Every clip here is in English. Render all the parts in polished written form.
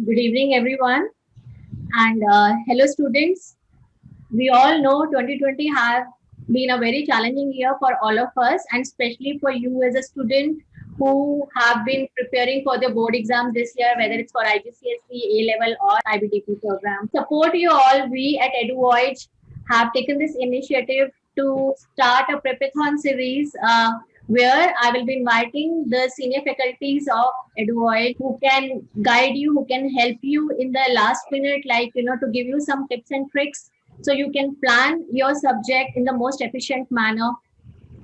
Good evening, everyone, and hello, students. We all know 2020 has been a very challenging year for all of us, and especially for you as a student who have been preparing for the board exam this year, whether it's for IGCSE, A level, or IBTP program. Support you all. We at EduVoyage have taken this initiative to start a prepathon series. Where I will be inviting the senior faculties of EduVoyage who can guide you, who can help you in the last minute, like, to give you some tips and tricks so you can plan your subject in the most efficient manner,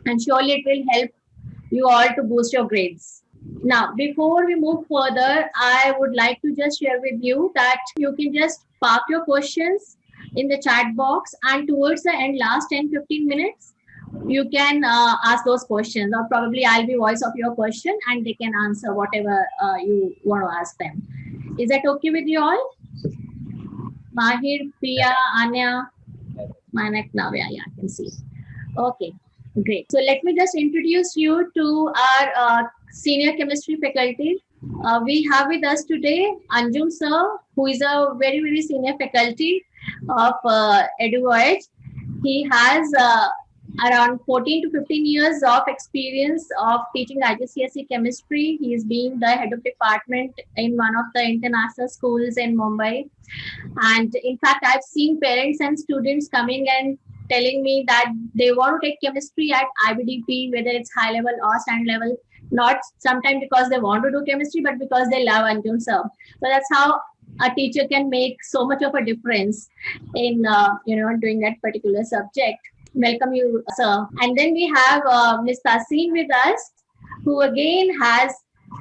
and surely it will help you all to boost your grades. Now, before we move further, I would like to just share with you that you can just park your questions in the chat box, and towards the end, last 10-15 minutes, you can ask those questions, or probably I'll be voice of your question and they can answer whatever you want to ask them. Is that okay with you all? Mahir, Priya, Anya, Manak, Navya, yeah, I can see. Okay, great. So let me just introduce you to our senior chemistry faculty. We have with us today Anjum sir, who is a very, very senior faculty of EduVoyage. He has around 14 to 15 years of experience of teaching IGCSE chemistry. He is being the head of department in one of the international schools in Mumbai. And in fact, I've seen parents and students coming and telling me that they want to take chemistry at IBDP, whether it's high level or stand level, not sometimes because they want to do chemistry, but because they love Anjum sir. So that's how a teacher can make so much of a difference in doing that particular subject. Welcome you, sir. And then we have Ms. Tasin with us, who again has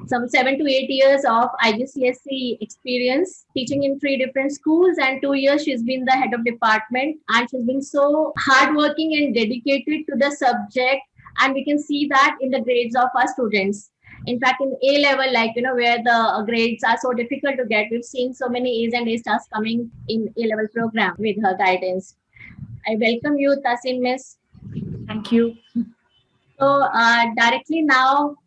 some 7 to 8 years of IGCSE experience teaching in 3 different schools, and 2 years she's been the head of department, and she's been so hardworking and dedicated to the subject, and we can see that in the grades of our students. In fact, in A level, where the grades are so difficult to get, we've seen so many A's and A stars coming in A level program with her guidance. I welcome you, Tasin Miss. Thank you. So directly now,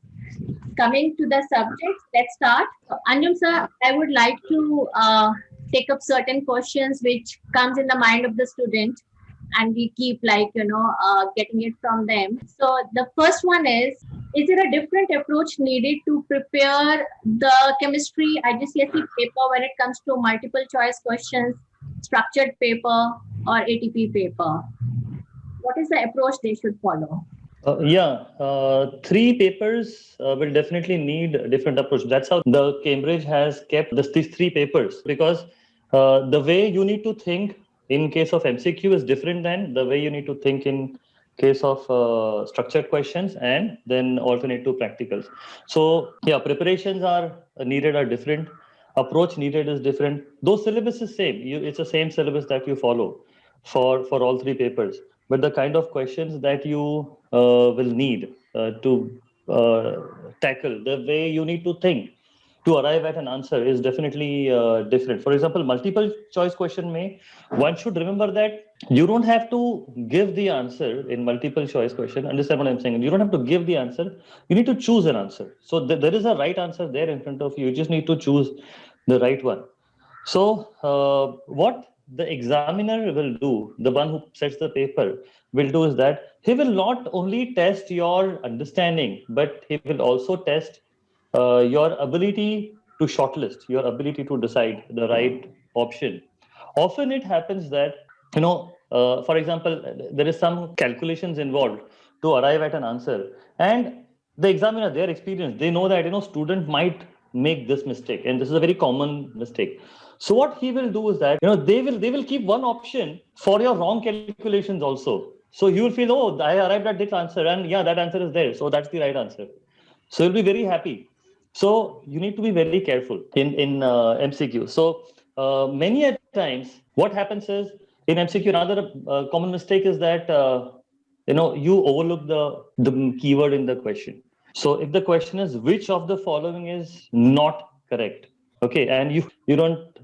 coming to the subject, let's start. Anjum sir, I would like to take up certain questions which comes in the mind of the student, and we keep getting it from them. So the first one is there a different approach needed to prepare the chemistry IGCSE paper when it comes to multiple choice questions, structured paper, or ATP paper? What is the approach they should follow? Three papers will definitely need a different approach. That's how the Cambridge has kept these three papers, because the way you need to think in case of MCQ is different than the way you need to think in case of structured questions and then alternate to practicals. So preparations are needed are different. Approach needed is different. Though syllabus is same, it's the same syllabus that you follow for all three papers, but the kind of questions that you will need to tackle, the way you need to think to arrive at an answer is definitely different. For example, multiple choice question one should remember that you don't have to give the answer in multiple choice question. Understand what I'm saying? You don't have to give the answer. You need to choose an answer. So there is a right answer there in front of you. You just need to choose the right one. So what the examiner will do, the one who sets the paper will do, is that he will not only test your understanding, but he will also test your ability to shortlist, your ability to decide the right option. Often it happens that, for example, there is some calculations involved to arrive at an answer, and the examiner, their experience, they know that student might make this mistake, and this is a very common mistake. So what he will do is that they will keep one option for your wrong calculations also. So you will feel, oh, I arrived at this answer, and yeah, that answer is there, so that's the right answer. So you'll be very happy. So you need to be very careful in MCQ. So many a times, what happens is in MCQ, another common mistake is that you overlook the keyword in the question. So if the question is which of the following is not correct, okay, and you don't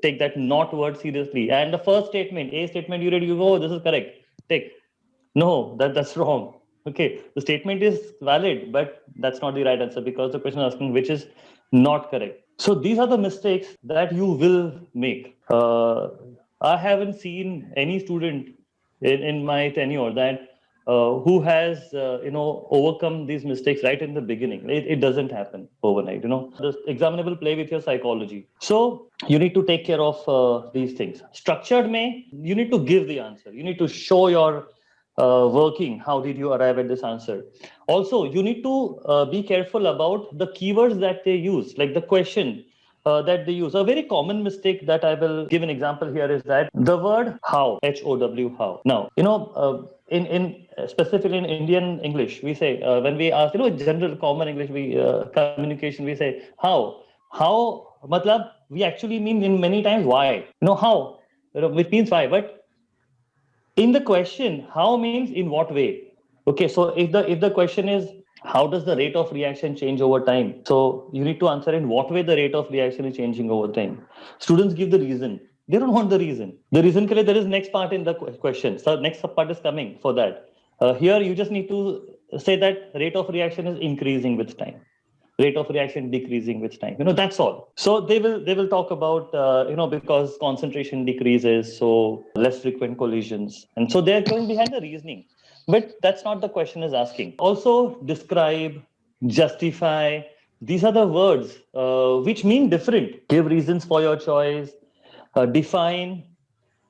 take that not word seriously, and the first statement, A statement, you read, you go, oh, this is correct, take. No, that's wrong. Okay, the statement is valid, but that's not the right answer, because the question is asking which is not correct. So these are the mistakes that you will make. I haven't seen any student in my tenure that who has overcome these mistakes right in the beginning. It doesn't happen overnight. The examinable play with your psychology. So you need to take care of these things. Structured may, you need to give the answer. You need to show your working. How did you arrive at this answer? Also, you need to be careful about the keywords that they use, like the question that they use. A very common mistake that I will give an example here is that the word how, How. How. Now, in specifically in Indian English, we say when we ask, general common English, we communication, we say how. How, matlab, we actually mean in many times why. How, which means why, but in the question how means in what way. Okay, so if the question is how does the rate of reaction change over time, so you need to answer in what way the rate of reaction is changing over time. Students give the reason. They don't want the reason ke liye there is next part in the question, so next part is coming for that. Here you just need to say that rate of reaction is increasing with time, rate of reaction decreasing with time. That's all. So they will talk about because concentration decreases, so less frequent collisions, and so they're going behind the reasoning, but that's not the question is asking. Also, describe, justify, these are the words which mean different. Give reasons for your choice, define,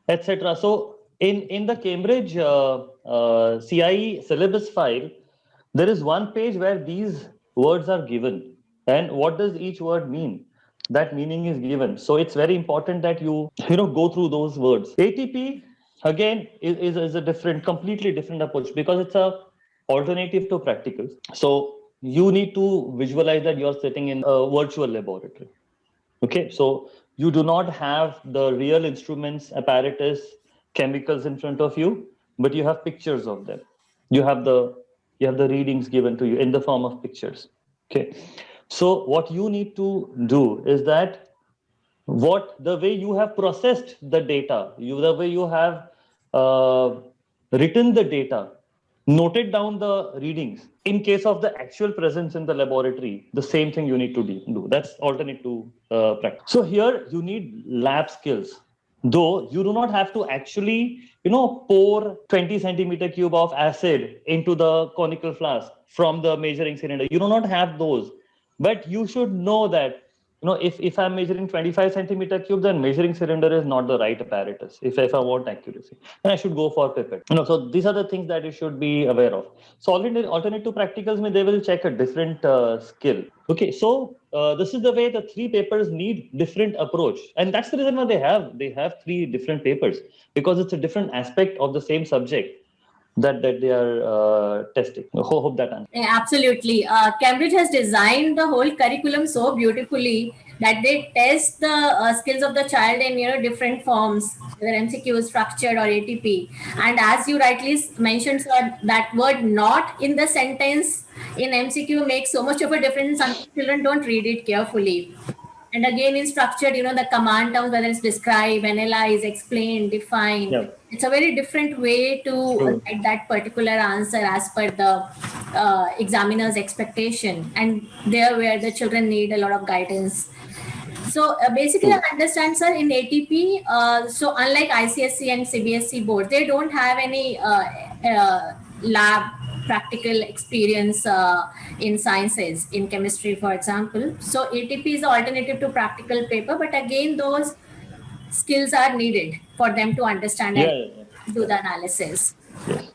etc. So in the Cambridge CIE syllabus file, there is one page where these words are given, and what does each word mean? That meaning is given. So it's very important that you go through those words. ATP again is a completely different approach, because it's a alternative to practicals. So you need to visualize that you're sitting in a virtual laboratory. Okay, so you do not have the real instruments, apparatus, chemicals in front of you, but you have pictures of them. You have the readings given to you in the form of pictures. Okay, so what you need to do is that the way you have processed the data, the way you have uh, written the data, noted down the readings. In case of the actual presence in the laboratory, the same thing you need to do. That's alternate to practice. So here you need lab skills. Though you do not have to actually, pour 20 centimeter cube of acid into the conical flask from the measuring cylinder. You do not have those, but you should know that if I'm measuring 25 centimeter cube, then measuring cylinder is not the right apparatus. If I want accuracy, then I should go for pipette. So these are the things that you should be aware of. So alternate to practicals, they will check a different skill. Okay, so this is the way the three papers need different approach, and that's the reason why they have three different papers, because it's a different aspect of the same subject that they are testing. Hope that answers. Yeah, absolutely. Cambridge has designed the whole curriculum so beautifully that they test the skills of the child in different forms, whether MCQ, structured, or ATP. And as you rightly mentioned, sir, that word "not" in the sentence in MCQ makes so much of a difference. Some children don't read it carefully. And again, in structured, the command terms, whether it's describe, analyze, explain, define, Yeah. it's a very different way to write that particular answer as per the examiner's expectation. And there where the children need a lot of guidance. So basically, I understand, sir, in ATP, so unlike ICSE and CBSE board, they don't have any lab practical experience in sciences, in chemistry, for example. So ATP is the alternative to practical paper, but again, those skills are needed for them to understand and do the analysis. Yes.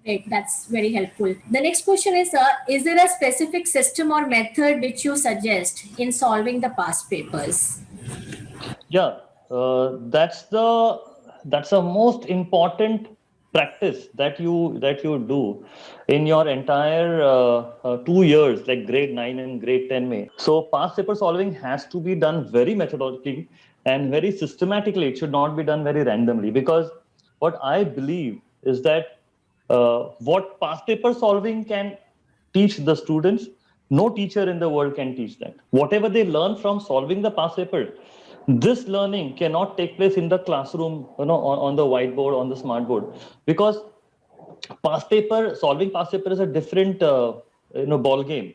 Great, that's very helpful. The next question is there a specific system or method which you suggest in solving the past papers? Yeah, that's the most important practice that you do in your entire 2 years, like grade 9 and grade 10 may. So past paper solving has to be done very methodically and very systematically. It should not be done very randomly, because what I believe is that what past paper solving can teach the students, no teacher in the world can teach that. Whatever they learn from solving the past paper, this learning cannot take place in the classroom, on the whiteboard, on the smart board, because solving past paper is a different ball game.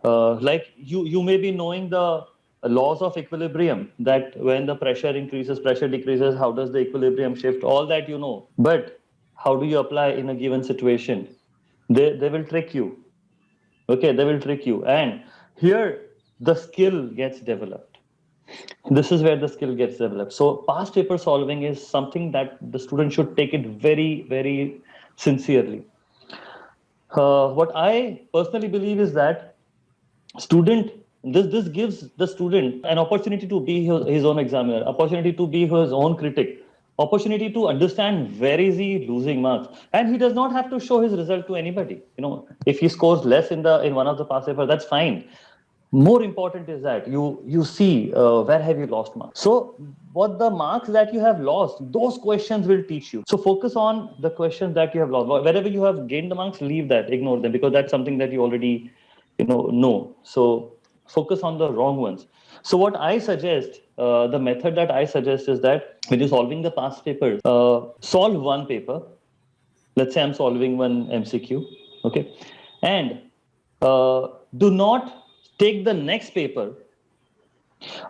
Like you may be knowing the laws of equilibrium, that when the pressure increases, pressure decreases, how does the equilibrium shift, all that you know. But how do you apply in a given situation? They will trick you. Okay, they will trick you. And here the skill gets developed. This is where the skill gets developed. So past paper solving is something that the student should take it very, very sincerely. What I personally believe is that student, this gives the student an opportunity to be his own examiner, opportunity to be his own critic, opportunity to understand where is he losing marks, and he does not have to show his result to anybody. If he scores less in one of the past papers, that's fine. More important is that you see where have you lost marks. So what the marks that you have lost, those questions will teach you. So focus on the questions that you have lost. Wherever you have gained the marks, leave that, ignore them, because that's something that you already know. So focus on the wrong ones. So what I suggest, the method that I suggest is that when you're solving the past papers, solve one paper. Let's say I'm solving one MCQ, okay, and do not take the next paper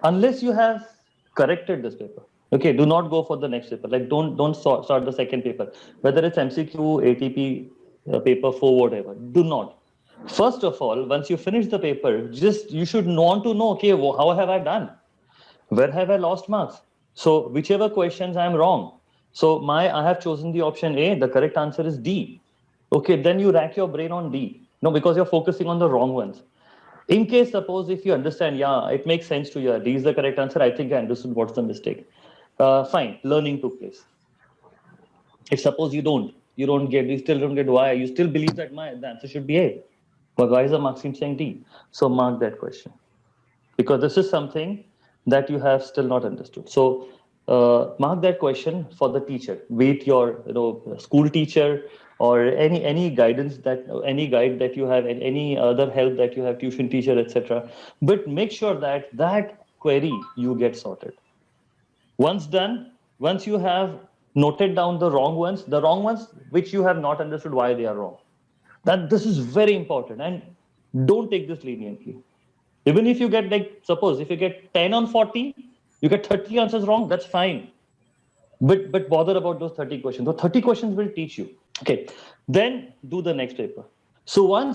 unless you have corrected this paper. Okay, do not go for the next paper. Like don't start the second paper, whether it's MCQ, ATP, paper 4, whatever. Do not. First of all, once you finish the paper, you should want to know, okay, how have I done? Where have I lost marks? So whichever questions I'm wrong. So I have chosen the option A. The correct answer is D. Okay, then you rack your brain on D. No, because you're focusing on the wrong ones. In case, suppose if you understand, yeah, it makes sense to you, D is the correct answer, I think I understood what's the mistake. Fine, learning took place. If suppose you still don't get why, you still believe that the answer should be A. But why is the mark scheme saying D? So mark that question. Because this is something that you have still not understood. So mark that question for the teacher, be it your school teacher, or any guidance any guide that you have, and any other help that you have, tuition teacher, etc. But make sure that query you get sorted. Once done, once you have noted down the wrong ones which you have not understood why they are wrong, that this is very important, and don't take this leniently. Even if you get, like, suppose if you get 10 on 40, you get 30 answers wrong, that's fine. But bother about those 30 questions. Those 30 questions will teach you. Okay, then do the next paper. So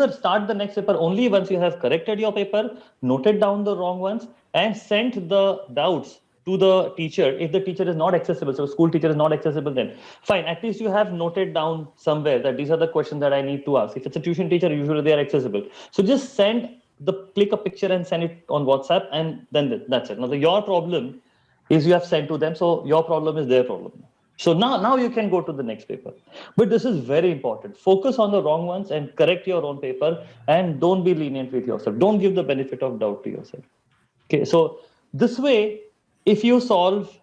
start the next paper only once you have corrected your paper, noted down the wrong ones, and sent the doubts to the teacher. If the teacher is not accessible, so school teacher is not accessible, then fine. At least you have noted down somewhere that these are the questions that I need to ask. If it's a tuition teacher, usually they are accessible. So just click a picture and send it on WhatsApp, and then that's it. Now your problem is you have sent to them, so your problem is their problem. So now you can go to the next paper. But this is very important. Focus on the wrong ones and correct your own paper, and don't be lenient with yourself. Don't give the benefit of doubt to yourself. Okay, so this way, if you solve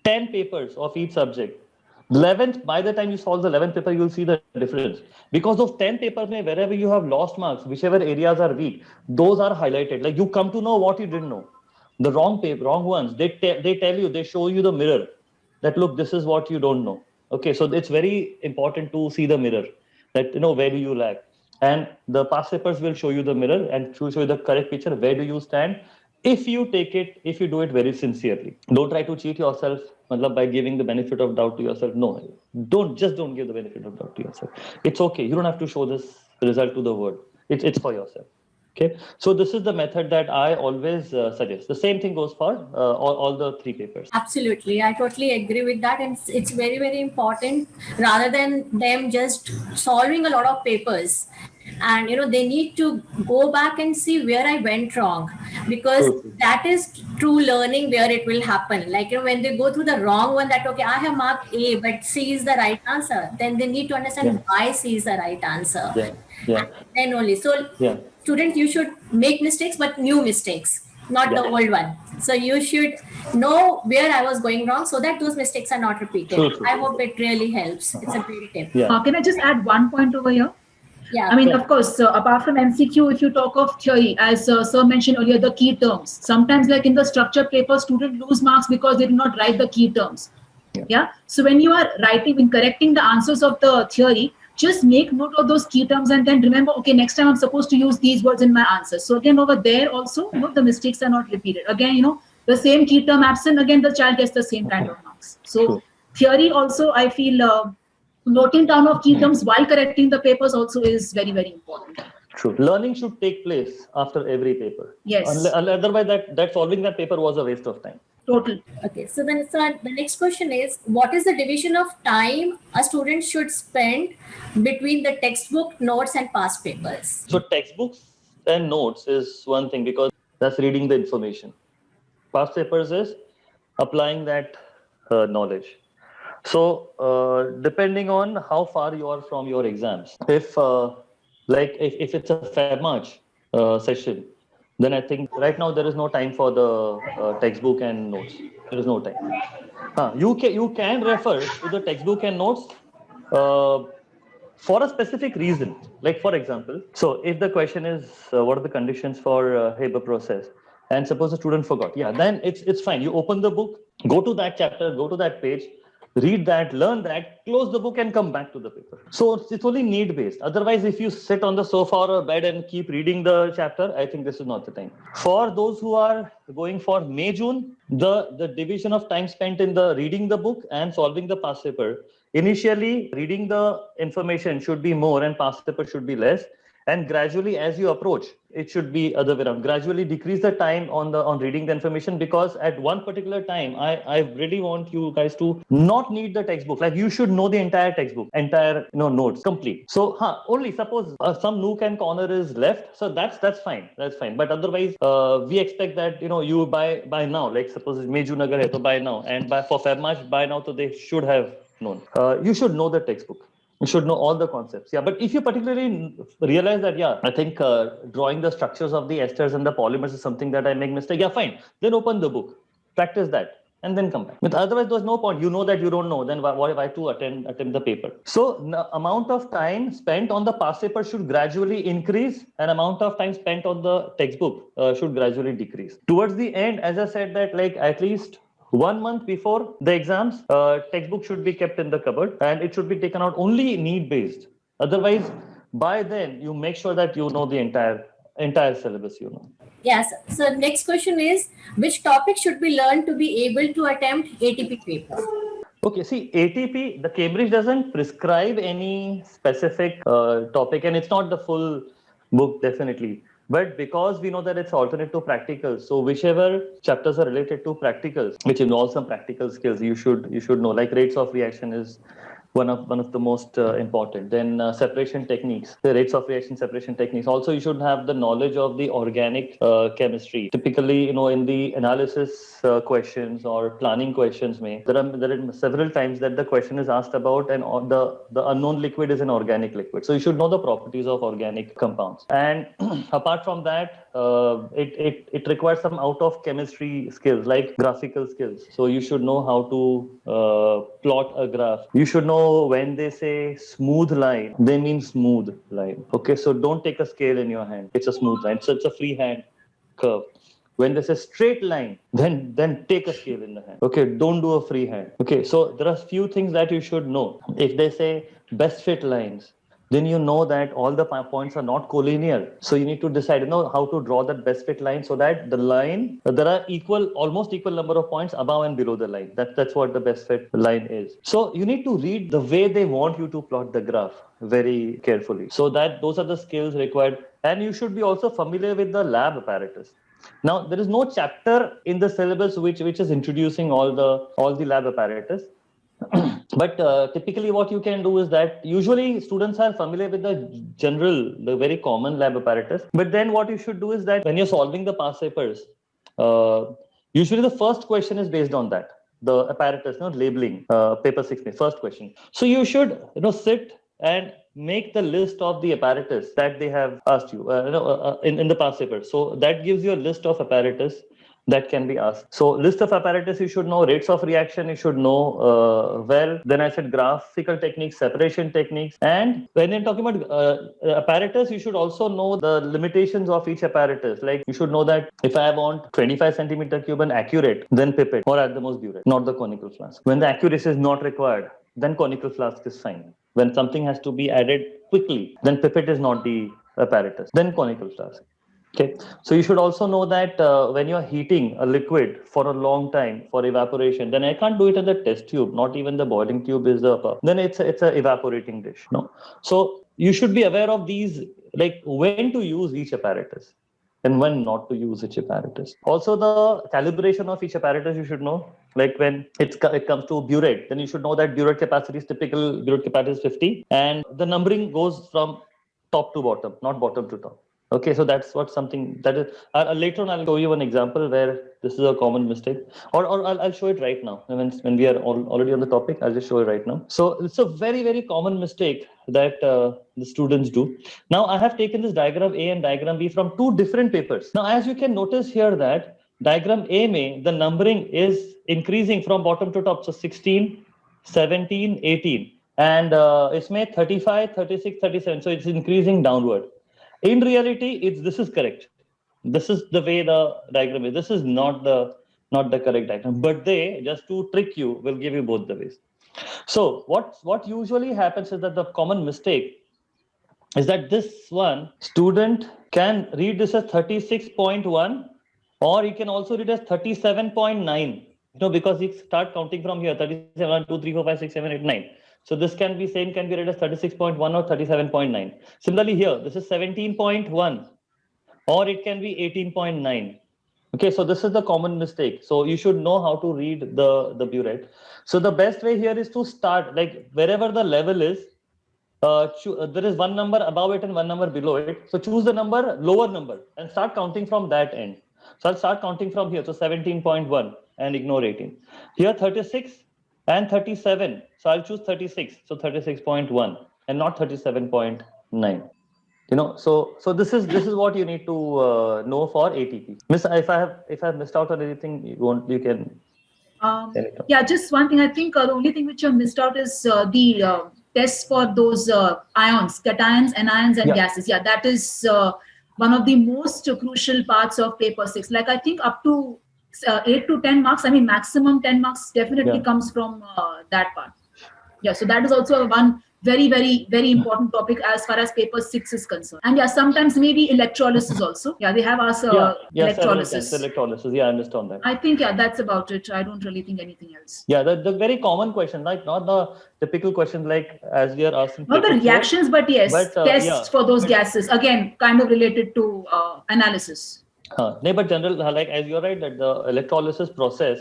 10 papers of each subject, by the time you solve the 11th paper, you'll see the difference. Because of 10 papers, wherever you have lost marks, whichever areas are weak, those are highlighted. Like, you come to know what you didn't know. The wrong ones, they show you the mirror. That look, this is what you don't know. Okay, so it's very important to see the mirror, that where do you lack, and the past papers will show you the mirror and show you the correct picture. Where do you stand? If you do it very sincerely. Don't try to cheat yourself by giving the benefit of doubt to yourself. No, don't give the benefit of doubt to yourself. It's okay. You don't have to show this result to the world. It's for yourself. Okay, so this is the method that I always suggest. The same thing goes for all the 3 papers. Absolutely, I totally agree with that, and it's very, very important. Rather than them just solving a lot of papers, and they need to go back and see where I went wrong, because that is true learning, where it will happen. Like, when they go through the wrong one, that okay, I have marked A, but C is the right answer. Then they need to understand why C is the right answer. Yeah. Then only. So students, you should make mistakes, but new mistakes, not the old one. So you should know where I was going wrong, so that those mistakes are not repeated. I hope it really helps. It's a great tip. Can I just add one point over here? Yeah. I mean, of course, apart from MCQ, if you talk of theory, as sir mentioned earlier, the key terms. Sometimes, like in the structure paper, students lose marks because they do not write the key terms. Yeah. So when you are correcting the answers of the theory, just make note of those key terms and then remember, okay, next time I'm supposed to use these words in my answer. So again, over there also, the mistakes are not repeated. Again, the same key term absent, again, the child gets the same kind of marks. So theory also, I feel noting down of key terms while correcting the papers also is very, very important. True. Learning should take place after every paper. Yes. Otherwise, that solving that paper was a waste of time. Total. Okay, so then the next question is, what is the division of time a student should spend between the textbook, notes, and past papers? So textbooks and notes is one thing because that's reading the information. Past papers is applying that knowledge. So depending on how far you are from your exams, if it's a Feb March session, then I think right now there is no time for the textbook and notes. There is no time. You can refer to the textbook and notes for a specific reason. Like for example, so if the question is what are the conditions for Haber process, and suppose the student forgot, then it's fine. You open the book, go to that chapter, go to that page, read that, learn that, close the book and come back to the paper. So it's only need based. Otherwise, if you sit on the sofa or bed and keep reading the chapter, I think this is not the time. For those who are going for May, June, the division of time spent in the reading the book and solving the past paper. Initially, reading the information should be more and past paper should be less. And gradually, as you approach, it should be other way around. Gradually decrease the time on reading the information, because at one particular time, I really want you guys to not need the textbook. Like you should know the entire textbook, entire notes complete. So only suppose some nook and corner is left, so that's fine. That's fine. But otherwise, we expect that you by now, like suppose May June agar hai, so by now, and for Feb March by now, so they should have known. You should know the textbook. You should know all the concepts. But if you particularly realize that, I think drawing the structures of the esters and the polymers is something that I make mistake. Fine. Then open the book, practice that, and then come back. But otherwise, there's no point. You know that you don't know. Then why to attempt the paper? So the amount of time spent on the past paper should gradually increase, and amount of time spent on the textbook should gradually decrease. Towards the end, as I said, that like at least 1 month before the exams, textbook should be kept in the cupboard and it should be taken out only need based. Otherwise, by then you make sure that you know the entire syllabus. Yes. So next question is, which topic should be learned to be able to attempt ATP paper? Okay, see, ATP, the Cambridge doesn't prescribe any specific topic, and it's not the full book definitely. But because we know that it's alternate to practicals, so whichever chapters are related to practicals, which involves some practical skills, you should know. Like rates of reaction is one of the most important. Then separation techniques, the rates of reaction, separation techniques. Also, you should have the knowledge of the organic chemistry. Typically, in the analysis questions or planning questions, there are several times that the question is asked about, and the unknown liquid is an organic liquid. So you should know the properties of organic compounds. And apart from that, it requires some out of chemistry skills like graphical skills. So you should know how to plot a graph. You should know when they say smooth line, they mean smooth line. Okay, so don't take a scale in your hand. It's a smooth line. So it's a freehand curve. When they say straight line, then take a scale in the hand. Okay, don't do a freehand. Okay, so there are few things that you should know. If they say best fit lines, then you know that all the points are not collinear. So you need to decide, how to draw that best fit line so that the line, there are almost equal number of points above and below the line. That's what the best fit line is. So you need to read the way they want you to plot the graph very carefully. So those are the skills required. And you should be also familiar with the lab apparatus. Now, there is no chapter in the syllabus which is introducing all the lab apparatus. But typically what you can do is that usually students are familiar with the very common lab apparatus. But then what you should do is that when you're solving the past papers, usually the first question is based on that, the apparatus, labeling, paper 6, first question. So you should, sit and make the list of the apparatus that they have asked you, in the past paper. So that gives you a list of apparatus that can be asked. So list of apparatus, you should know. Rates of reaction, you should know well. Then I said graphical techniques, separation techniques. And when you're talking about apparatus, you should also know the limitations of each apparatus. Like you should know that if I want 25 centimeter cube and accurate, then pipette, or at the most burette, not the conical flask. When the accuracy is not required, then conical flask is fine. When something has to be added quickly, then pipette is not the apparatus. Then conical flask. Okay, so you should also know that when you're heating a liquid for a long time for evaporation, then I can't do it in the test tube. Not even the boiling tube is the. Then it's a evaporating dish. No, so you should be aware of these, like when to use each apparatus and when not to use each apparatus. Also, the calibration of each apparatus you should know. Like when it comes to burette, then you should know that burette capacity is typical. Burette capacity is 50, and the numbering goes from top to bottom, not bottom to top. Okay, so that's what something that is. Later on, I'll show you an example where this is a common mistake, or I'll show it right now. When we are already on the topic, I'll just show it right now. So it's a very, very common mistake that the students do. Now, I have taken this diagram A and diagram B from two different papers. Now, as you can notice here that diagram A में the numbering is increasing from bottom to top. So 16, 17, 18. And इसमें 35, 36, 37. So it's increasing downward. In reality, this is correct. This is the way the diagram is. This is not the correct diagram. But they, just to trick you, will give you both the ways. So what usually happens is that the common mistake is that this one student can read this as 36.1, or he can also read as 37.9. Because he start counting from here, 37, 1, 2, 3, 4, 5, 6, 7, 8, 9. So this can be read as 36.1 or 37.9. Similarly here, this is 17.1, or it can be 18.9. Okay, so this is the common mistake. So you should know how to read the burette. So the best way here is to start, like wherever the level is, there is one number above it and one number below it. So choose the lower number, and start counting from that end. So I'll start counting from here. So 17.1 and ignore 18. Here 36 and 37. So I'll choose 36. So 36.1 and not 37.9. So this is what you need to know for ATP. Miss, if I have missed out on anything, you can. Yeah, just one thing. I think the only thing which you missed out is the tests for those ions, cations, anions, and gases. Yeah, that is one of the most crucial parts of paper 6. Like I think up to 8 to 10 marks. I mean, maximum 10 marks definitely comes from that part. Yeah, so that is also one very, very, very important topic as far as paper 6 is concerned. And yeah, sometimes maybe electrolysis also. Yeah, they have asked electrolysis. Electrolysis. Yeah, I understand that. I think, that's about it. I don't really think anything else. Yeah, the very common question, like not the typical question like as we are asking. Not the reactions, but yes, tests for those gases. Again, kind of related to analysis. No, but general, like as you're right, that the electrolysis process,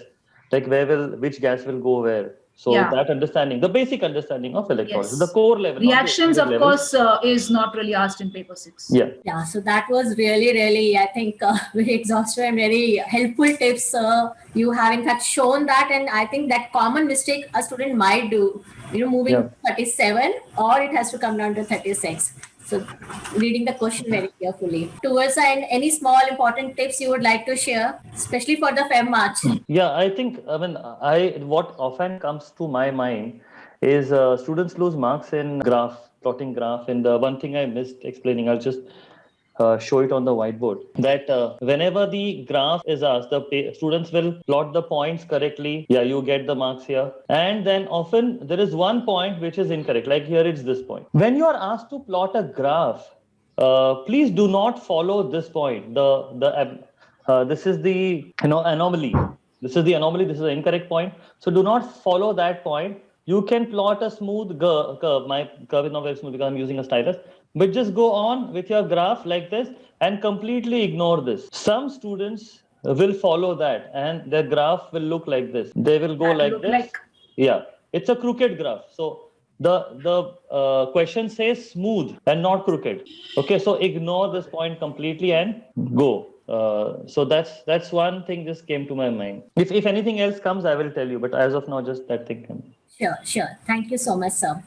like which gas will go where. So that understanding, the basic understanding of electrolysis, the core level. Reactions, of course, is not really asked in paper 6. Yeah. So that was really, I think, very exhaustive and very helpful tips. You have in fact shown that, and I think that common mistake a student might do, moving to 37, or it has to come down to 36. So reading the question very carefully. Towards the end, any small important tips you would like to share, especially for the Feb March? Yeah, I think, what often comes to my mind is students lose marks in plotting graph. And the one thing I missed explaining, I'll just show it on the whiteboard, that whenever the graph is asked, the students will plot the points correctly. Yeah, you get the marks here. And then often there is one point which is incorrect. Like here it's this point. When you are asked to plot a graph, please do not follow this point. This is the anomaly. This is the anomaly. This is the incorrect point. So do not follow that point. You can plot a smooth curve. My curve is not very smooth because I'm using a stylus. But just go on with your graph like this and completely ignore this. Some students will follow that and their graph will look like this. They will go like this. Yeah, it's a crooked graph. So the question says smooth and not crooked. Okay, so ignore this point completely and go. So that's one thing just came to my mind. If anything else comes, I will tell you. But as of now, just that thing came. Sure. Thank you so much, sir.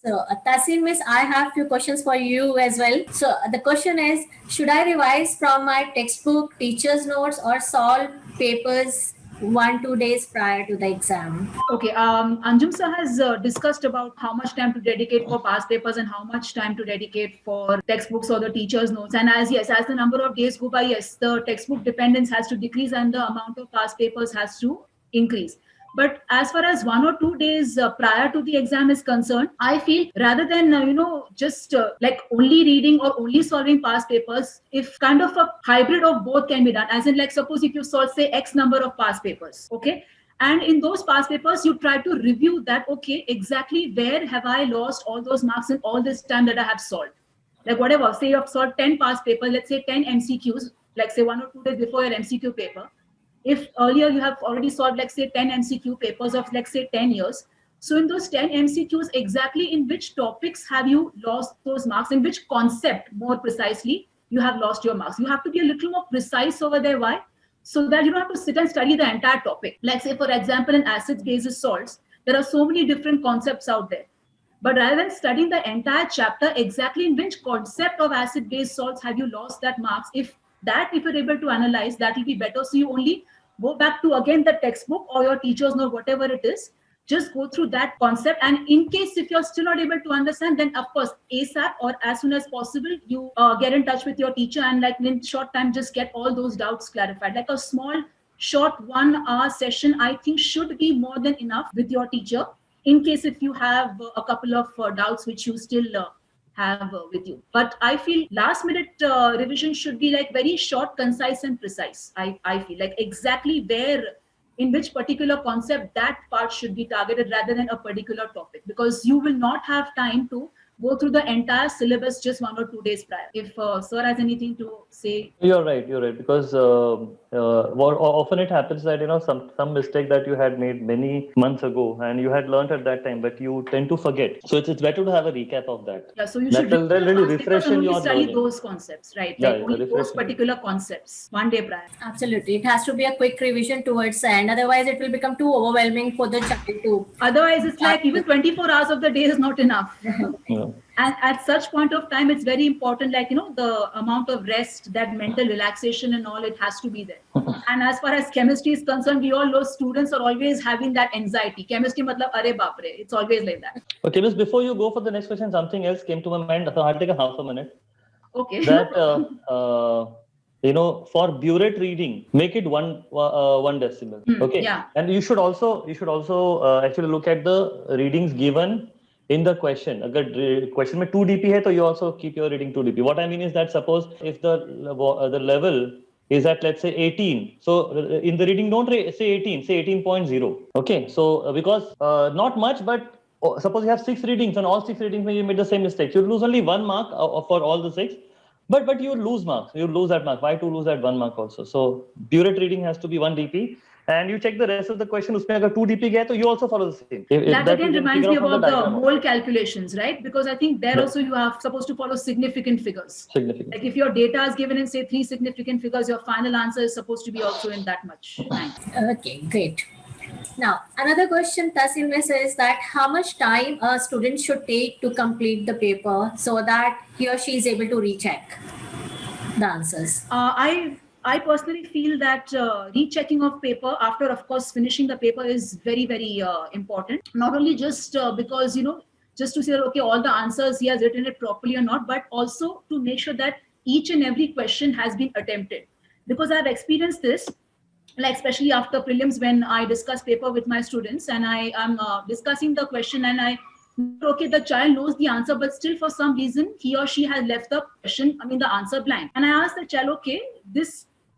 So, Tasin Miss, I have a few questions for you as well. So, the question is, should I revise from my textbook, teacher's notes, or solve papers 1-2 days prior to the exam? Okay, Anjum sir has discussed about how much time to dedicate for past papers and how much time to dedicate for textbooks or the teacher's notes. And as the number of days go by, yes, the textbook dependence has to decrease and the amount of past papers has to increase. But as far as 1 or 2 days prior to the exam is concerned, I feel rather than, just like only reading or only solving past papers, if kind of a hybrid of both can be done, as in like suppose if you solve say X number of past papers, okay? And in those past papers, you try to review that, okay, exactly where have I lost all those marks in all this time that I have solved? Like whatever, say you have solved 10 past papers, let's say 10 MCQs, like say 1 or 2 days before your MCQ paper. If earlier you have already solved, like say 10 MCQ papers of like say 10 years. So in those 10 MCQs, exactly in which topics have you lost those marks, in which concept more precisely you have lost your marks. You have to be a little more precise over there. Why? So that you don't have to sit and study the entire topic. Like say, for example, in acid bases salts, there are so many different concepts out there. But rather than studying the entire chapter, exactly in which concept of acid base salts have you lost that marks, if you're able to analyze, that will be better. So you only go back to again the textbook or your teachers know whatever it is, just go through that concept. And in case if you're still not able to understand, then of course ASAP or as soon as possible you get in touch with your teacher, and like in short time just get all those doubts clarified. Like a small short 1 hour session I think should be more than enough with your teacher, in case if you have a couple of doubts which you still have with you. But I feel last minute revision should be like very short, concise and precise. I feel like exactly where, in which particular concept that part should be targeted rather than a particular topic, because you will not have time to go through the entire syllabus just 1 or 2 days prior. If sir has anything to say. You're right. Because often it happens that some mistake that you had made many months ago and you had learned at that time, but you tend to forget. So it's better to have a recap of that. Yeah. So you That should will really refresh in your study learning. those concepts, right? Yeah, Like only those refreshing. particular concepts 1 day prior. Absolutely. It has to be a quick revision towards the end. Otherwise, it will become too overwhelming for the child to. Otherwise, it's like even 24 hours of the day is not enough. Yeah. And at such point of time, it's very important, like, the amount of rest, that mental relaxation and all, it has to be there. And as far as chemistry is concerned, we all know students are always having that anxiety. Chemistry, matlab, are baap re. It's always like that. Okay, Miss, before you go for the next question, something else came to my mind. So I'll take a half a minute. Okay. That, for burette reading, make it one decimal. Okay. Yeah. And you should also actually look at the readings given in the question. Agar question mein 2 dp hai, to you also keep your reading 2 dp. What I mean is that suppose if the level is at, let's say, 18. So in the reading, don't say 18, say 18.0. Okay. So because not much, but suppose you have 6 readings and all 6 readings you made the same mistake. You lose only 1 mark for all the 6. But you lose marks. You lose that mark. Why to lose that 1 mark also? So burette reading has to be 1 dp. And you check the rest of the question. Usme agar 2 dp gaya, to you also follow the same. That again reminds me about the mole calculations, right? Because I think there also you are supposed to follow significant figures. Significant. Like if your data is given in say 3 significant figures, your final answer is supposed to be also in that much time. Okay, great. Now, another question Tahsil Mein says that how much time a student should take to complete the paper so that he or she is able to recheck the answers? I personally feel that rechecking of paper after, of course, finishing the paper is very, very important. Not only just because, just to say, okay, all the answers he has written it properly or not, but also to make sure that each and every question has been attempted. Because I've experienced this, like especially after prelims when I discuss paper with my students and I am discussing the question and okay, the child knows the answer, but still for some reason he or she has left the question, the answer blank. And I asked the child, okay,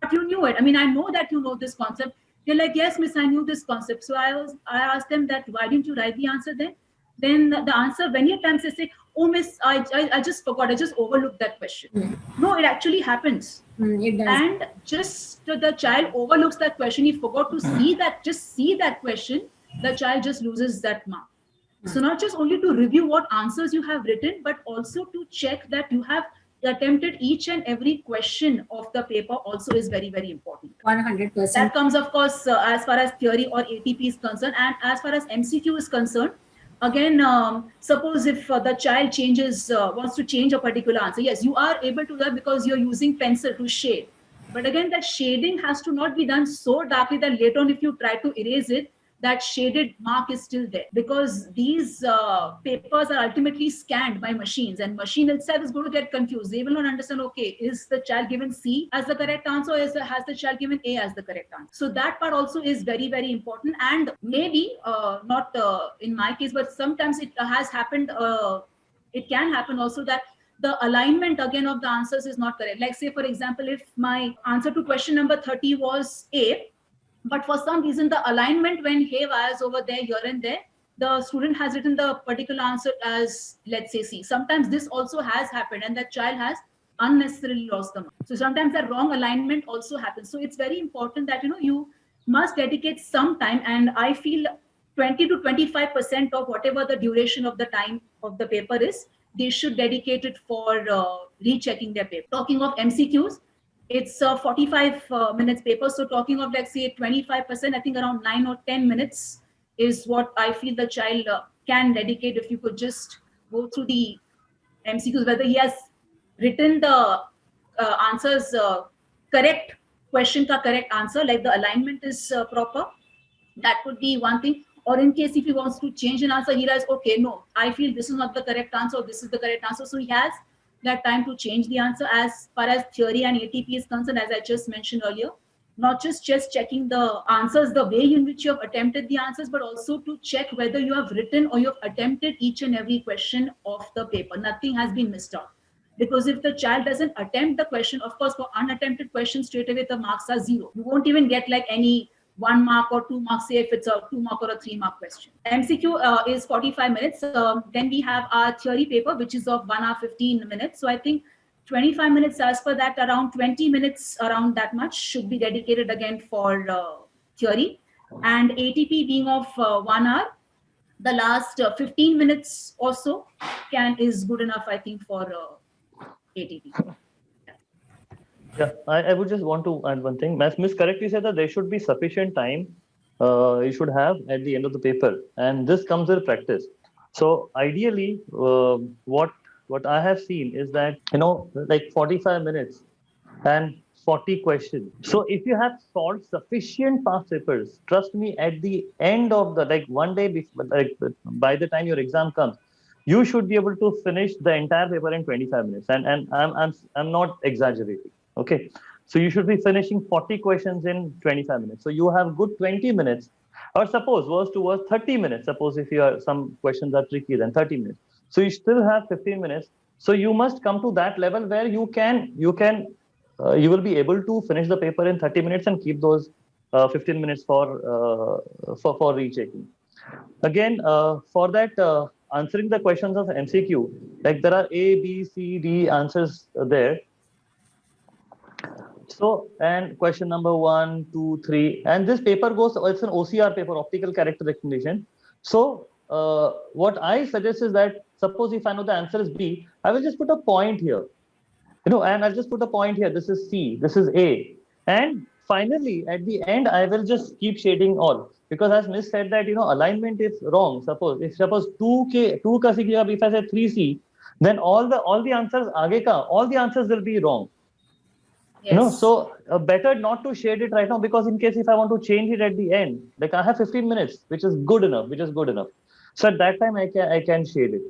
but you knew it. I know that you know this concept. They're like, yes, miss, I knew this concept. So I asked them that, why didn't you write the answer then? Then the answer many times they say, oh, miss, I just forgot. I just overlooked that question. No, it actually happens. It does. And just the child overlooks that question. He forgot to see that question. The child just loses that mark. So not just only to review what answers you have written, but also to check that you have attempted each and every question of the paper also is very, very important. 100%. That comes, of course, as far as theory or ATP is concerned. And as far as MCQ is concerned, again, suppose if the child wants to change a particular answer, yes, you are able to do that because you're using pencil to shade. But again, that shading has to not be done so darkly that later on, if you try to erase it, that shaded mark is still there, because these papers are ultimately scanned by machines, and machine itself is going to get confused. They will not understand, okay, is the child given C as the correct answer, or has the child given A as the correct answer? So that part also is very, very important. And maybe not in my case, but sometimes it has happened, it can happen also, that the alignment again of the answers is not correct. Like say, for example, if my answer to question number 30 was A, but for some reason the alignment went haywire over there, here and there, the student has written the particular answer as, let's say, C. Sometimes this also has happened, and that child has unnecessarily lost the mark. So sometimes that wrong alignment also happens. So it's very important that you must dedicate some time, and I feel 20 to 25% of whatever the duration of the time of the paper is, they should dedicate it for rechecking their paper. Talking of MCQs, it's a 45 minutes paper. So talking of, let's say, 25%, I think around 9 or 10 minutes is what I feel the child can dedicate if you could just go through the MCQs, whether he has written the answers correct, question ka correct answer, like the alignment is proper. That could be one thing. Or in case if he wants to change an answer, he realizes, okay, no, I feel this is not the correct answer, or this is the correct answer. So he has that time to change the answer. As far as theory and ATP is concerned, as I just mentioned earlier, not just checking the answers, the way in which you have attempted the answers, but also to check whether you have written or you have attempted each and every question of the paper. Nothing has been missed out. Because if the child doesn't attempt the question, of course, for unattempted questions, straight away the marks are 0. You won't even get like any 1 mark or 2 marks, say if it's a 2 mark or a 3 mark question. MCQ is 45 minutes. Then we have our theory paper, which is of 1 hour 15 minutes. So I think 25 minutes, as per that, around 20 minutes, around that much should be dedicated again for theory. And ATP being of 1 hour, the last 15 minutes or so is good enough, I think, for ATP. Yeah, I would just want to add one thing. As Miss correctly said, that there should be sufficient time you should have at the end of the paper, and this comes with practice. So ideally, what I have seen is that like 45 minutes and 40 questions. So if you have solved sufficient past papers, trust me, at the end of the one day before, by the time your exam comes, you should be able to finish the entire paper in 25 minutes. And I'm not exaggerating. Okay, so you should be finishing 40 questions in 25 minutes. So you have good 20 minutes, or suppose worst to worst 30 minutes. Suppose if some questions are tricky, then 30 minutes. So you still have 15 minutes. So you must come to that level where you will be able to finish the paper in 30 minutes and keep those 15 minutes for rechecking. Again, for that, answering the questions of MCQ, like there are A, B, C, D answers there. So, and question number 1, 2, 3, and this paper it's an OCR paper, optical character recognition. So, what I suggest is that, suppose if I know the answer is B, I will just put a point here, and I'll just put a point here. This is C, this is A. And finally, at the end, I will just keep shading all. Because as Miss said that, alignment is wrong. Suppose 2 ka C, if I say 3C, then all the answers, all the answers will be wrong. Yes. So better not to shade it right now, because in case if I want to change it at the end, like I have 15 minutes, which is good enough. So at that time I can shade it.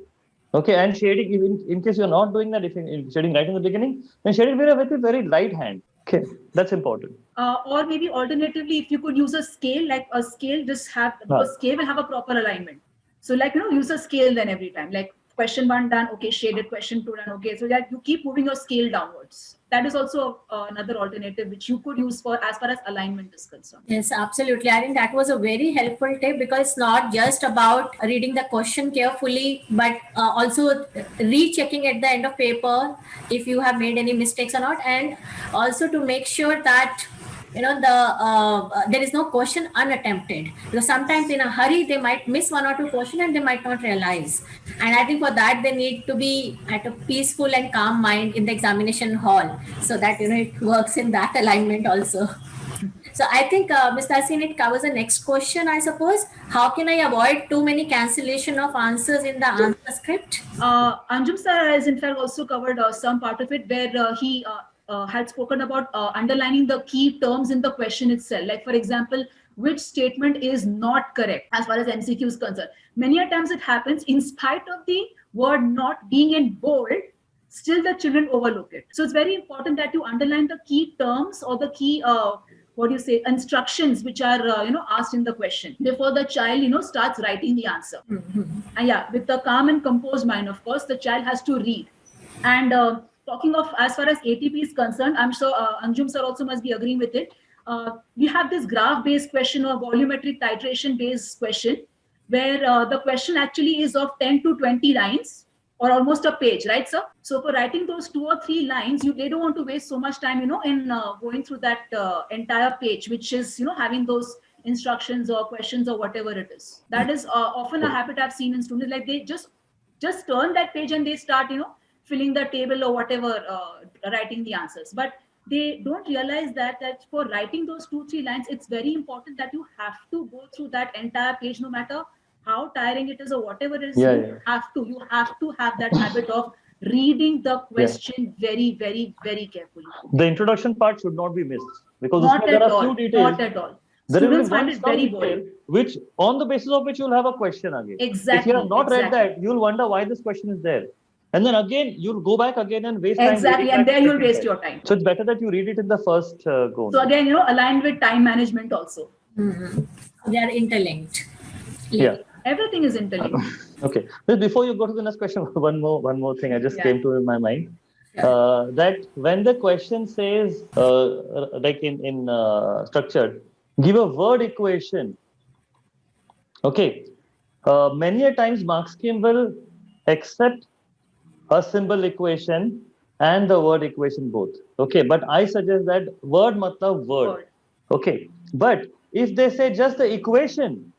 Okay, and shading, in case you're not doing that, if you're shading right in the beginning, then shade it with a very light hand. Okay, that's important. Or maybe alternatively, if you could use a scale, like a scale, because scale will have a proper alignment. So use a scale then every time, like question 1 done, okay, shaded, question 2 done, okay. So that you keep moving your scale downwards. That is also another alternative which you could use for as far as alignment is concerned. Yes, absolutely. I think that was a very helpful tip, because it's not just about reading the question carefully, but also rechecking at the end of paper if you have made any mistakes or not, and also to make sure that there is no question unattempted, because sometimes in a hurry they might miss 1 or 2 questions and they might not realize. And I think for that they need to be at a peaceful and calm mind in the examination hall, so that it works in that alignment also. So I think Ms. Tasin, it covers the next question, I suppose. How can I avoid too many cancellation of answers in the answer script? Anjum sir has in fact also covered some part of it, where he had spoken about underlining the key terms in the question itself. Like for example, which statement is not correct as far as MCQ is concerned. Many a times it happens in spite of the word not being in bold, still the children overlook it. So it's very important that you underline the key terms or the key instructions which are asked in the question before the child starts writing the answer. And yeah, with the calm and composed mind, of course, the child has to read. And talking of as far as ATP is concerned, I'm sure Anjum sir also must be agreeing with it. We have this graph based question or volumetric titration based question where the question actually is of 10 to 20 lines or almost a page, right, sir? So for writing those 2 or 3 lines, they don't want to waste so much time, in going through that entire page, which is, having those instructions or questions or whatever it is. That is often a habit I've seen in students, like they just turn that page and they start, filling the table or whatever, writing the answers. But they don't realize that for writing those 2-3 lines, it's very important that you have to go through that entire page, no matter how tiring it is or whatever it is. You have to have that habit of reading the question very, very, very carefully. The introduction part should not be missed, because there are a few details. Not at all. Students find it very boring. Which, on the basis of which you'll have a question again. Exactly. If you have not read that, you'll wonder why this question is there. And then again, you'll go back again and waste time. Exactly, and there you'll waste your time. So it's better that you read it in the first go. So again, aligned with time management also. They are interlinked. Yeah. Everything is interlinked. Okay. Before you go to the next question, one more thing I just came to in my mind. That when the question says, like in structured, give a word equation. Okay. Many a times mark scheme will accept a symbol equation and the word equation both. Okay. But I suggest that word matlab word. Okay. But if they say just the equation,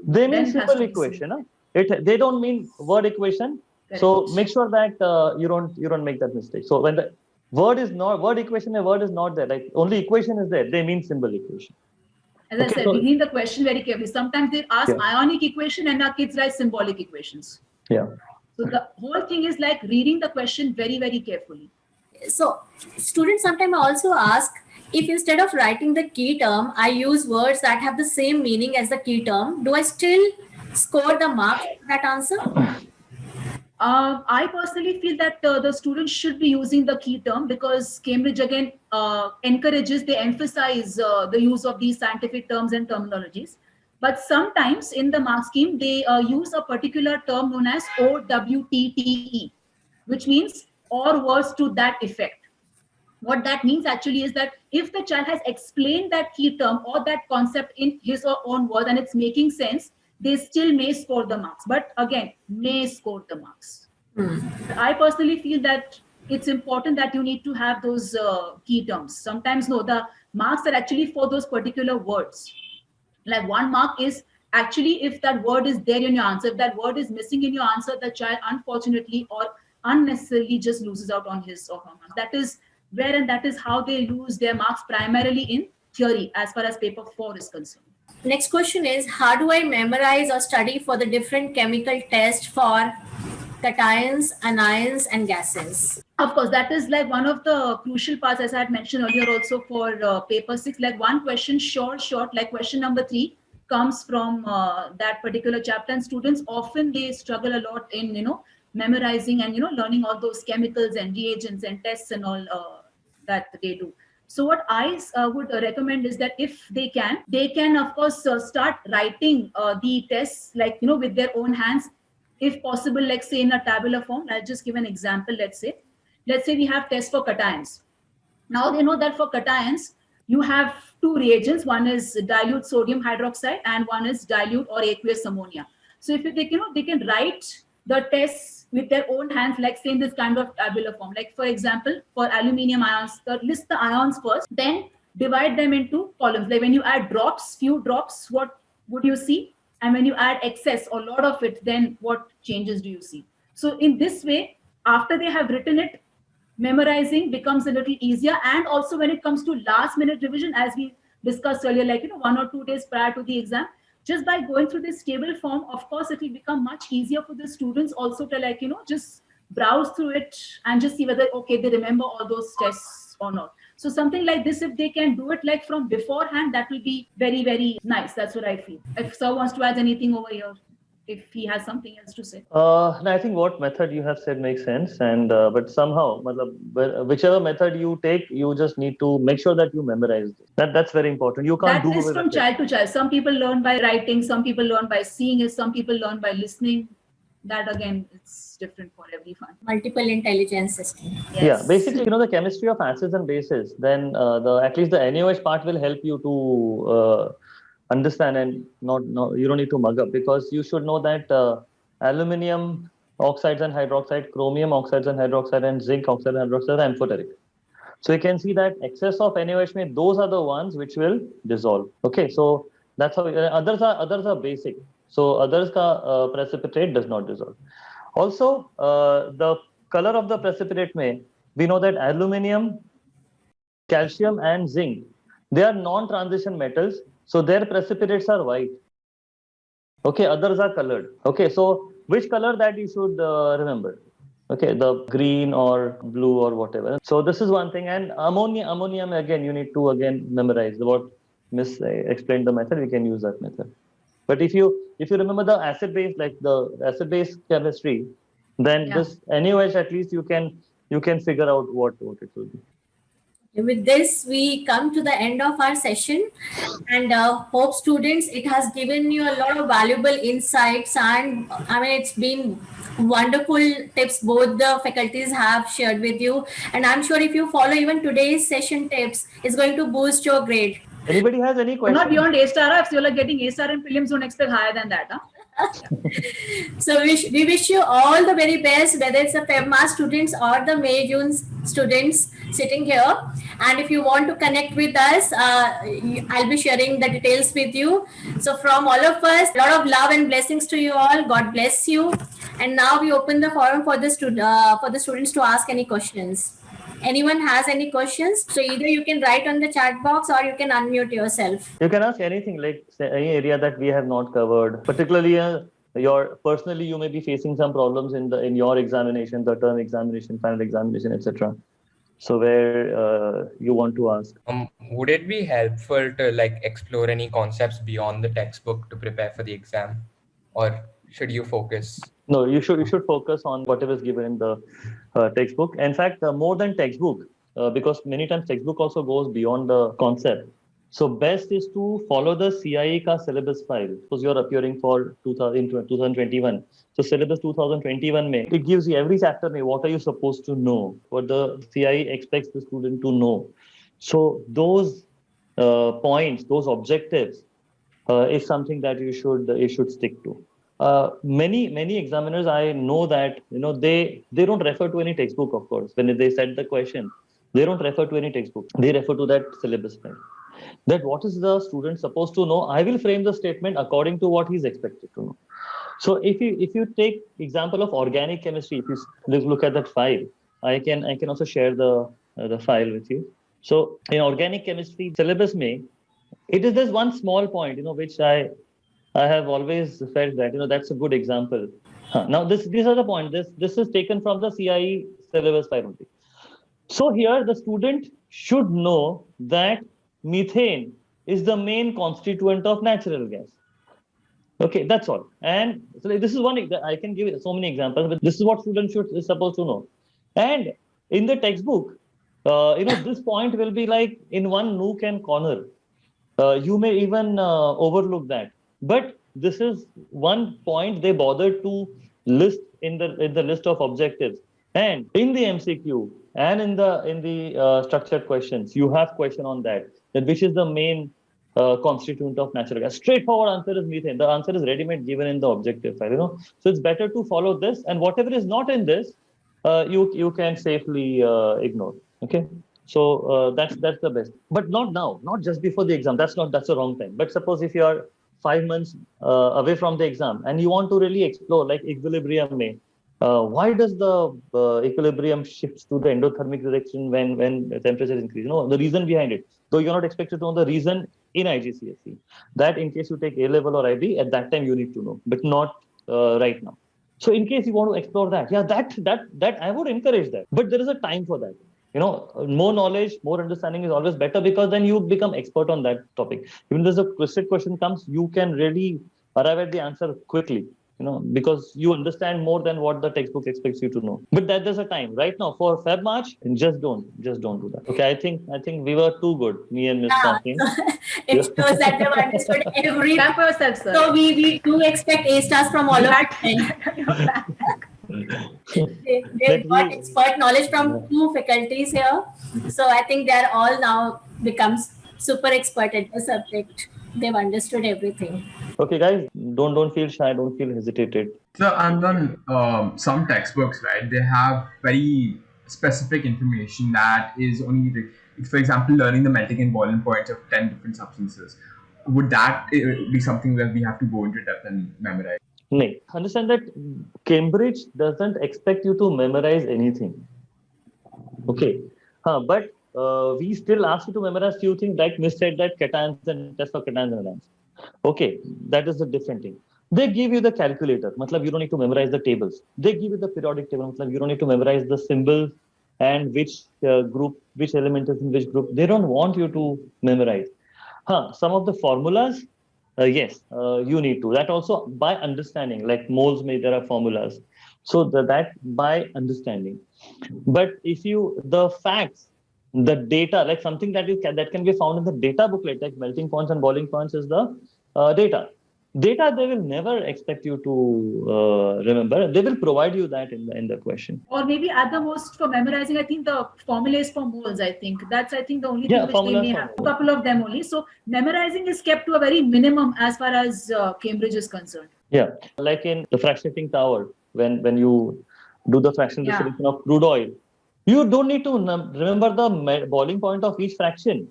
they mean simple equation. They don't mean word equation. Correct. So make sure that you don't make that mistake. So when the word is not word equation, a word is not there. Like only equation is there. They mean symbol equation. As I said, reading the question very carefully. Sometimes they ask ionic equation and our kids write symbolic equations. Yeah. So the whole thing is like reading the question very, very carefully. So students sometimes also ask, if instead of writing the key term, I use words that have the same meaning as the key term, do I still score the marks for that answer? I personally feel that the students should be using the key term, because Cambridge again encourages, they emphasize the use of these scientific terms and terminologies. But sometimes in the mark scheme, they use a particular term known as OWTTE, which means or words to that effect. What that means actually is that if the child has explained that key term or that concept in his or own words and it's making sense, they still may score the marks. But again, may score the marks. I personally feel that it's important that you need to have those key terms. Sometimes no, the marks are actually for those particular words. Like 1 mark is actually if that word is there in your answer. If that word is missing in your answer, the child unfortunately or unnecessarily just loses out on his or her marks. That is where, and that is how they lose their marks primarily in theory as far as paper 4 is concerned. Next question is, how do I memorize or study for the different chemical tests for cations, anions and gases? Of course, that is like one of the crucial parts, as I had mentioned earlier also for paper 6, like one question short, like question number 3 comes from that particular chapter, and students often they struggle a lot in, memorizing and, learning all those chemicals and reagents and tests and all that they do. So what I would recommend is that if they can of course start writing the tests, like, with their own hands, if possible, like say in a tabular form. I'll just give an example. Let's say we have tests for cations. Now they know that for cations, you have 2 reagents. One is dilute sodium hydroxide and one is dilute or aqueous ammonia. So if they can write the tests with their own hands, like say in this kind of tabular form. Like for example, for aluminium ions, list the ions first, then divide them into columns. Like when you add few drops, what would you see? And when you add excess or a lot of it, then what changes do you see? So in this way, after they have written it, memorizing becomes a little easier. And also when it comes to last minute revision, as we discussed earlier, like 1 or 2 days prior to the exam, just by going through this table form, of course, it will become much easier for the students also to just browse through it and just see whether, okay, they remember all those tests or not. So something like this, if they can do it like from beforehand, that will be very, very nice. That's what I feel. If sir wants to add anything over here, if he has something else to say. No, I think what method you have said makes sense, and but somehow, whichever method you take, you just need to make sure that you memorize this. That's very important. You can't That do is away from with it. child to child. Some people learn by writing, some people learn by seeing it, some people learn by listening. That again, it's different for everyone. Multiple intelligence system. Yes. Yeah, basically, the chemistry of acids and bases. Then at least the NaOH part will help you to understand, and not you don't need to mug up, because you should know that aluminium oxides and hydroxide, chromium oxides and hydroxide, and zinc oxide and hydroxide are amphoteric. So you can see that excess of NaOH, those are the ones which will dissolve. Okay, so that's how others are basic. So others ka precipitate does not dissolve. Also, the color of the precipitate we know that aluminium, calcium, and zinc, they are non-transition metals, so their precipitates are white. Okay, others are colored. Okay, so which color that you should remember? Okay, the green or blue or whatever. So this is one thing. And ammonium again, you need to memorize what Miss explained the method. We can use that method. But if you remember the acid base, like the acid base chemistry, then this NaOH, at least you can figure out what it will be. With this, we come to the end of our session, and hope students, it has given you a lot of valuable insights, and I mean, it's been wonderful tips both the faculties have shared with you, and I'm sure if you follow even today's session tips, it's going to boost your grade. Anybody has any questions? Not beyond A-star. If you're like getting A-star in prelims, don't expect higher than that. Huh? So we wish you all the very best, whether it's the FEBMA students or the May June students sitting here. And if you want to connect with us, I'll be sharing the details with you. So from all of us, a lot of love and blessings to you all. God bless you. And now we open the forum for the students to ask any questions. Anyone has any questions? So either you can write on the chat box or you can unmute yourself. You can ask anything, like any area that we have not covered. Particularly, personally, you may be facing some problems in your examination, the term examination, final examination, etc. So where you want to ask. Would it be helpful to like explore any concepts beyond the textbook to prepare for the exam, or should you focus? No, you should focus on whatever is given in the textbook. In fact, more than textbook, because many times textbook also goes beyond the concept. So best is to follow the CIE ka syllabus file, because you're appearing for 2021. So syllabus 2021 it gives you every chapter what are you supposed to know, what the CIE expects the student to know. So those points, those objectives is something that you should stick to. Many examiners, I know that they don't refer to any textbook. Of course, when they set the question, they don't refer to any textbook. They refer to that syllabus file. That what is the student supposed to know? I will frame the statement according to what he's expected to know. So if you take example of organic chemistry, if you look at that file, I can also share the file with you. So in organic chemistry syllabus it is this one small point which I have always felt that that's a good example. Now these are the points. This is taken from the CIE syllabus file only. So here the student should know that methane is the main constituent of natural gas. Okay, that's all. And so this is one. I can give so many examples, but this is what students is supposed to know. And in the textbook, this point will be like in one nook and corner. You may even overlook that. But this is one point they bothered to list in the list of objectives. And in the MCQ and in the structured questions, you have question on that which is the main constituent of natural gas. Straightforward answer is methane. The answer is ready-made given in the objective file. So it's better to follow this, and whatever is not in this, you can safely ignore. Okay. So that's the best, but not now, not just before the exam. That's the wrong time. But suppose if you are 5 months away from the exam and you want to really explore like equilibrium why does the equilibrium shifts to the endothermic direction when temperature increases? The reason behind it, though you're not expected to know the reason in IGCSE. That in case you take A level or IB, at that time you need to know, but not right now. So in case you want to explore that, that I would encourage that, but there is a time for that. more knowledge, more understanding is always better, because then you become expert on that topic. Even if the twisted question comes, you can really arrive at the answer quickly, because you understand more than what the textbook expects you to know. But there's a time. Right now, for Feb March, just don't do that. Okay, I think we were too good, me and Miss Kasim. It shows that they've understood every. Clap for yourself, sir. So we do expect A stars from all of them. They've got expert knowledge from 2 faculties here. So I think they're all now becomes super expert at the subject. They've understood everything. Okay, guys, don't feel shy, don't feel hesitated. So, and then some textbooks, right? They have very specific information that is only, for example, learning the melting and boiling points of 10 different substances. Would that be something that we have to go into depth and memorize? No. Understand that Cambridge doesn't expect you to memorize anything. Okay. But we still ask you to memorize few things, like Miss said that cations and test for cations and anions. Okay, that is a different thing. They give you the calculator. Matlab, you don't need to memorize the tables. They give you the periodic table. Matlab, you don't need to memorize the symbols and which group, which element is in which group. They don't want you to memorize. Some of the formulas, yes, you need to. That also by understanding, like moles, there are formulas. So that by understanding. But if the facts, the data, like something that can be found in the data booklet, like melting points and boiling points is the data. Data, they will never expect you to remember. They will provide you that in the question. Or maybe at the most for memorizing, I think the formulas for moles, I think. That's, I think, the only thing which they may have. A couple of them only. So memorizing is kept to a very minimum as far as Cambridge is concerned. Yeah, like in the fractionating tower, when you do the fractional distribution of crude oil, you don't need to remember the boiling point of each fraction.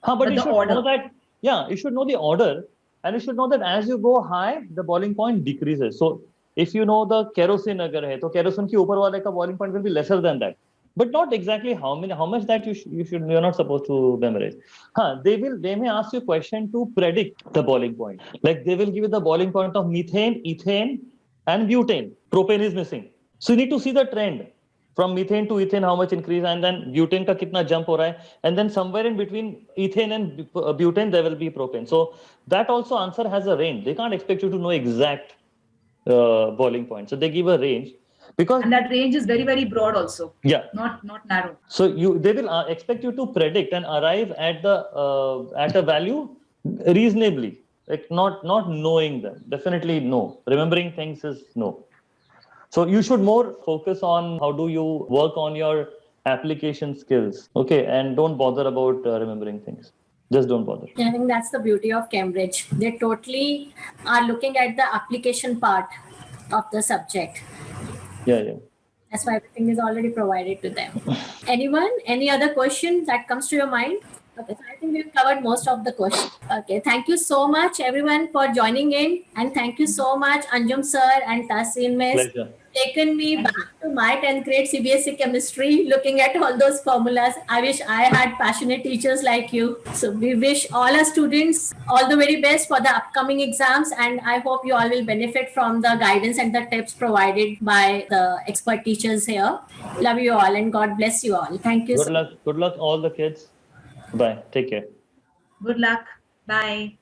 But you should know that, you should know the order. And you should know that as you go high, the boiling point decreases. So if you know the kerosene agar hai, to kerosene ki upar wale ka boiling point will be lesser than that. But not exactly how much that you're not supposed to memorize. They may ask you a question to predict the boiling point. Like they will give you the boiling point of methane, ethane, and butane. Propane is missing. So you need to see the trend. From methane to ethane, how much increase, and then butane ka kitna jump ho raha hai, and then somewhere in between ethane and butane there will be propane. So that also answer has a range. They can't expect you to know exact boiling point. So they give a range, and that range is very, very broad also. Yeah, not narrow. So they will expect you to predict and arrive at a value reasonably, like not knowing them. Definitely no. Remembering things is no. So you should more focus on how do you work on your application skills, okay? And don't bother about remembering things. Just don't bother. I think that's the beauty of Cambridge. They totally are looking at the application part of the subject. Yeah. That's why everything is already provided to them. Anyone? Any other question that comes to your mind? Okay, so I think we've covered most of the questions. Okay, thank you so much everyone for joining in, and thank you so much Anjum sir and Tahsin Miss. Pleasure. Taken me back to my 10th grade CBSE chemistry, looking at all those formulas. I wish I had passionate teachers like you. So we wish all our students all the very best for the upcoming exams, and I hope you all will benefit from the guidance and the tips provided by the expert teachers here. Love you all and God bless you all. Thank you. Good luck all the kids. Bye. Take care. Good luck. Bye.